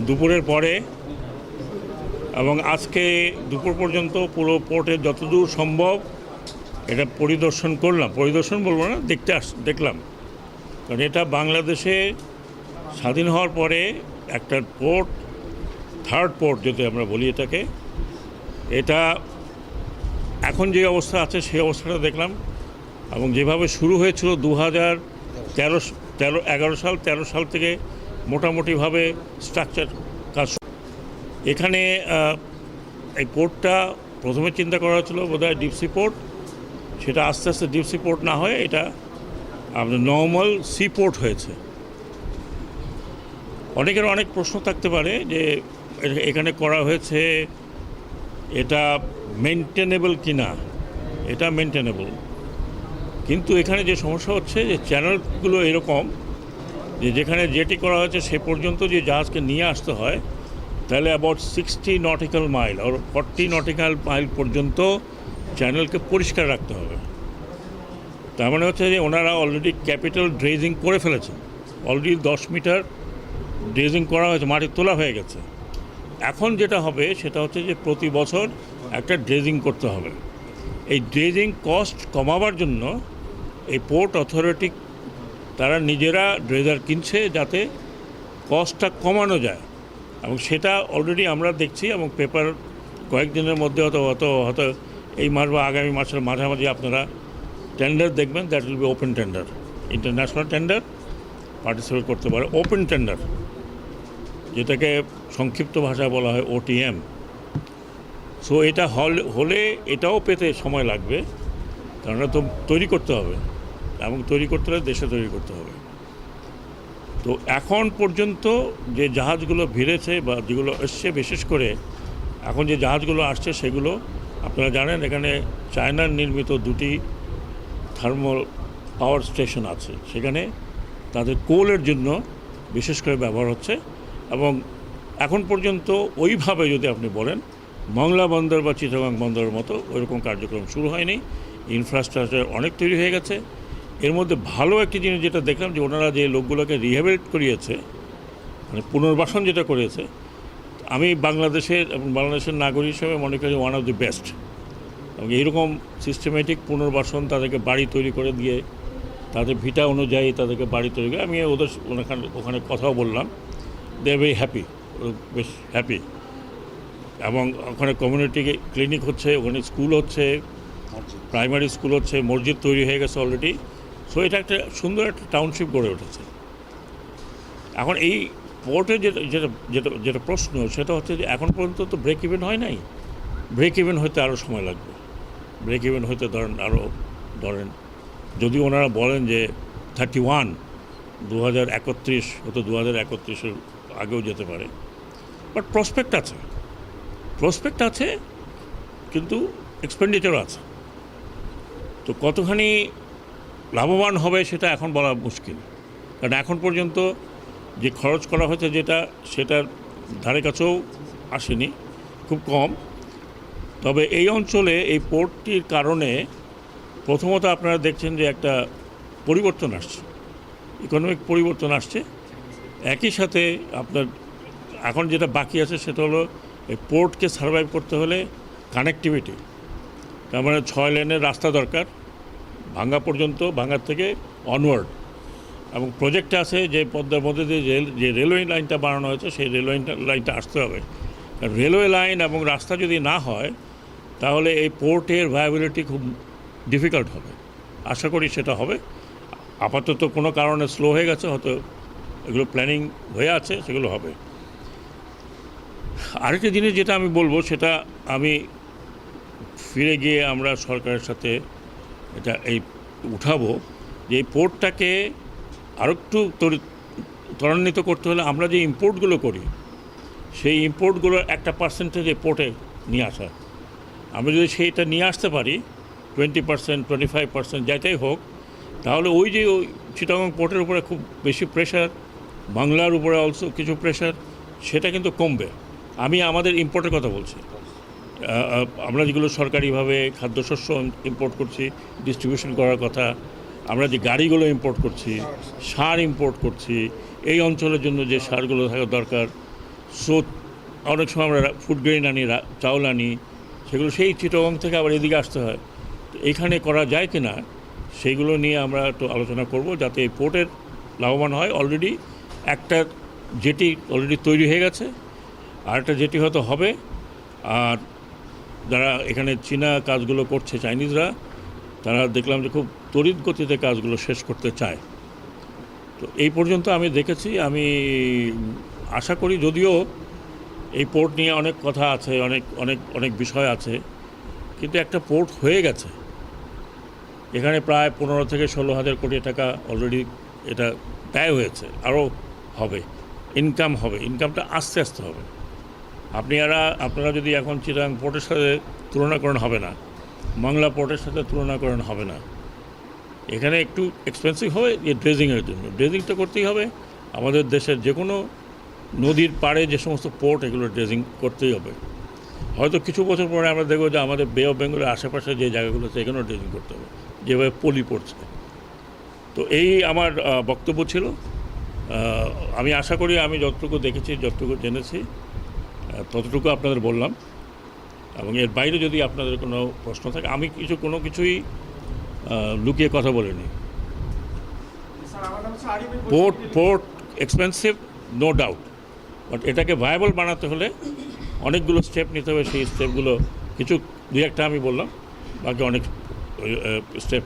দুপুরের পরে এবং আজকে দুপুর পর্যন্ত পুরো পোর্টে যতদূর সম্ভব এটা পরিদর্শন বলবো না, দেখলাম। কারণ এটা বাংলাদেশে স্বাধীন হওয়ার পরে একটা পোর্ট, থার্ড পোর্ট যদি আমরা বলি এটাকে, এটা এখন যে অবস্থা আছে সেই অবস্থাটা দেখলাম। এবং যেভাবে শুরু হয়েছিল 2013 সাল থেকে মোটামুটিভাবে স্ট্রাকচার কাজ। এখানে এই পোর্টটা প্রথমে চিন্তা করা হয়েছিল বোধহয় ডিপসি পোর্ট, সেটা আস্তে আস্তে ডিপসি পোর্ট না হয়ে এটা আপনার নর্মাল সি পোর্ট হয়েছে। অনেকের অনেক প্রশ্ন থাকতে পারে যে এখানে করা হয়েছে এটা মেনটেনেবল কি না। এটা মেনটেনেবল, কিন্তু এখানে যে সমস্যা হচ্ছে যে চ্যানেলগুলো এরকম যে যেখানে জেটি করা হয়েছে সে পর্যন্ত যে জাহাজকে নিয়ে আসতে হয়, তাহলে অ্যাবাউট 60 নটিক্যাল মাইল আর 40 নটিক্যাল মাইল পর্যন্ত চ্যানেলকে পরিষ্কার রাখতে হবে। তার মানে হচ্ছে যে ওনারা অলরেডি ক্যাপিটাল ড্রেজিং করে ফেলেছেন। অলরেডি 10 মিটার ড্রেজিং করা হয়েছে, মাটি তোলা হয়ে গেছে। এখন যেটা হবে সেটা হচ্ছে যে প্রতি বছর একটা ড্রেজিং করতে হবে। এই ড্রেজিং কস্ট কমাবার জন্য এই পোর্ট অথরিটি তারা নিজেরা ড্রেজার কিনছে যাতে কস্টটা কমানো যায়, এবং সেটা অলরেডি আমরা দেখছি। এবং পেপার কয়েকদিনের মধ্যে হয়তো এই মাস বা আগামী মাসের মাঝামাঝি আপনারা টেন্ডার দেখবেন। That will be open tender, international tender participate করতে পারে, ওপেন টেন্ডার, যেটাকে সংক্ষিপ্ত ভাষায় বলা হয় OTM। সো এটা হলে এটাও পেতে সময় লাগবে, কারণ তো তৈরি করতে হবে, এবং তৈরি করতে হলে দেশে তৈরি করতে হবে। তো এখন পর্যন্ত যে জাহাজগুলো ভিড়েছে বা যেগুলো এসছে, বিশেষ করে এখন যে জাহাজগুলো আসছে সেগুলো আপনারা জানেন এখানে চায়নার নির্মিত 2টি থার্মাল পাওয়ার স্টেশন আছে, সেখানে তাদের কোলের জন্য বিশেষ করে ব্যবহার হচ্ছে। এবং এখন পর্যন্ত ওইভাবে যদি আপনি বলেন মংলা বন্দর বা চিটাগাং বন্দরের মতো ওইরকম কার্যক্রম শুরু হয়নি। ইনফ্রাস্ট্রাকচার অনেক তৈরি হয়ে গেছে। এর মধ্যে ভালো একটি জিনিস যেটা দেখলাম যে ওনারা যে লোকগুলোকে রিহ্যাবিলিট করিয়েছে, মানে পুনর্বাসন যেটা করেছে, আমি বাংলাদেশের নাগরিক হিসেবে মনে করি ওয়ান অফ দি বেস্ট। এবং এইরকম সিস্টেমেটিক পুনর্বাসন, তাদেরকে বাড়ি তৈরি করে দিয়ে তাদের ভিটা অনুযায়ী তাদেরকে বাড়ি তৈরি করে, আমি ওখানে কথাও বললাম, দে আর ভেরি হ্যাপি, বেশ হ্যাপি। এবং ওখানে কমিউনিটি ক্লিনিক হচ্ছে, ওখানে স্কুল হচ্ছে, প্রাইমারি স্কুল হচ্ছে, মসজিদ তৈরি হয়ে গেছে অলরেডি। সো এটা একটা সুন্দর একটা টাউনশিপ গড়ে উঠেছে। এখন এই পোর্টে যেটা প্রশ্ন সেটা হচ্ছে যে এখন পর্যন্ত তো ব্রেক ইভেন হয় নাই। ব্রেক ইভেন হইতে আরও সময় লাগবে। ব্রেক ইভেন হইতে ধরেন যদি ওনারা বলেন যে 31 2031 হয়তো 2031-এর আগেও যেতে পারে, বাট প্রসপেক্ট আছে, কিন্তু এক্সপেন্ডিচারও আছে। তো কতখানি লাভবান হবে সেটা এখন বলা মুশকিল, কারণ এখন পর্যন্ত যে খরচ করা হয়েছে সেটার ধারে কাছেও আসেনি, খুব কম। তবে এই অঞ্চলে এই পোর্টটির কারণে প্রথমত আপনারা দেখছেন যে একটা পরিবর্তন আসছে, ইকোনমিক পরিবর্তন আসছে। একই সাথে আপনার এখন যেটা বাকি আছে সেটা হলো এই পোর্টকে সার্ভাইভ করতে হলে কানেক্টিভিটি। তার মানে 6 লেনের রাস্তা দরকার ভাঙ্গার থেকে অনওয়ার্ড। এবং প্রজেক্টে আছে যে পদ্মার মধ্যে দিয়ে যে রেলওয়ে লাইনটা বানানো হয়েছে সেই রেলওয়ে লাইনটা আসতে হবে। রেলওয়ে লাইন এবং রাস্তা যদি না হয় তাহলে এই পোর্টের ভায়াবিলিটি খুব ডিফিকাল্ট হবে। আশা করি সেটা হবে। আপাতত কোনো কারণে স্লো হয়ে গেছে, হয়তো এগুলো প্ল্যানিং হয়ে আছে, সেগুলো হবে। আরেকটা জিনিস যেটা আমি বলবো সেটা আমি ফিরে গিয়ে আমরা সরকারের সাথে এটা উঠাবো যে এই পোর্টটাকে আরও একটু ত্বরান্বিত করতে হলে আমরা যে ইম্পোর্টগুলো করি সেই ইম্পোর্টগুলোর একটা পার্সেন্টেজ এই পোর্টে নিয়ে আসা। আমরা যদি সেইটা নিয়ে আসতে পারি 20%, 25%, যাইটাই হোক, তাহলে ওই চিটাগং পোর্টের উপরে খুব বেশি প্রেশার, বাংলার উপরে অলসো কিছু প্রেশার, সেটা কিন্তু কমবে। আমি আমাদের ইম্পোর্টের কথা বলছি। আমরা যেগুলো সরকারিভাবে খাদ্যশস্য ইম্পোর্ট করছি, ডিস্ট্রিবিউশন করার কথা, আমরা যে গাড়িগুলো ইম্পোর্ট করছি, সার ইম্পোর্ট করছি, এই অঞ্চলের জন্য যে সারগুলো থাকা দরকার সো অনেক সময় আমরা ফুড গ্রেন আনি, চাউল আনি, সেগুলো সেই চিটাগং থেকে আবার এদিকে আসতে হয়। তো এইখানে করা যায় কি না সেইগুলো নিয়ে আমরা একটু আলোচনা করব, যাতে এই পোর্টের লাভবান হয়। অলরেডি একটা জেটি অলরেডি তৈরি হয়ে গেছে, আর একটা জেটি হয়তো হবে। আর যারা এখানে চীনা কাজগুলো করছে, চাইনিজরা, তারা দেখলাম যে খুব তড়িৎ গতিতে কাজগুলো শেষ করতে চায়। তো এই পর্যন্ত আমি দেখেছি। আমি আশা করি, যদিও এই পোর্ট নিয়ে অনেক কথা আছে, অনেক অনেক অনেক বিষয় আছে, কিন্তু একটা পোর্ট হয়ে গেছে। এখানে প্রায় 15 থেকে 16,000 কোটি টাকা অলরেডি এটা ব্যয় হয়েছে, আরও হবে, ইনকাম হবে। ইনকামটা আস্তে আস্তে হবে। আপনারা যদি এখন চিটাগাং পোর্টের সাথে তুলনা করেন হবে না, বাংলা পোর্টের সাথে তুলনা করেন হবে না। এখানে একটু এক্সপেন্সিভ হবে যে ড্রেজিংয়ের জন্য। ড্রেজিংটা করতেই হবে। আমাদের দেশের যে কোনো নদীর পাড়ে যে সমস্ত পোর্ট, এগুলো ড্রেজিং করতেই হবে। হয়তো কিছু বছর পরে আমরা দেখব যে আমাদের বে অফ বেঙ্গলের আশেপাশে যে জায়গাগুলো আছে, এখানেও ড্রেজিং করতে হবে, যেভাবে পলি পড়ছে। তো এই আমার বক্তব্য ছিল। আমি আশা করি আমি যতটুকু দেখেছি, যতটুকু জেনেছি, ততটুকু আপনাদের বললাম। এবং এর বাইরে যদি আপনাদের কোনো প্রশ্ন থাকে, আমি কোনো কিছুই লুকিয়ে কথা বলিনি। Port expensive, no doubt, but এটাকে ভায়াবল বানাতে হলে অনেকগুলো স্টেপ নিতে হবে। সেই স্টেপগুলো কিছু দুই একটা আমি বললাম, বাকি অনেক স্টেপ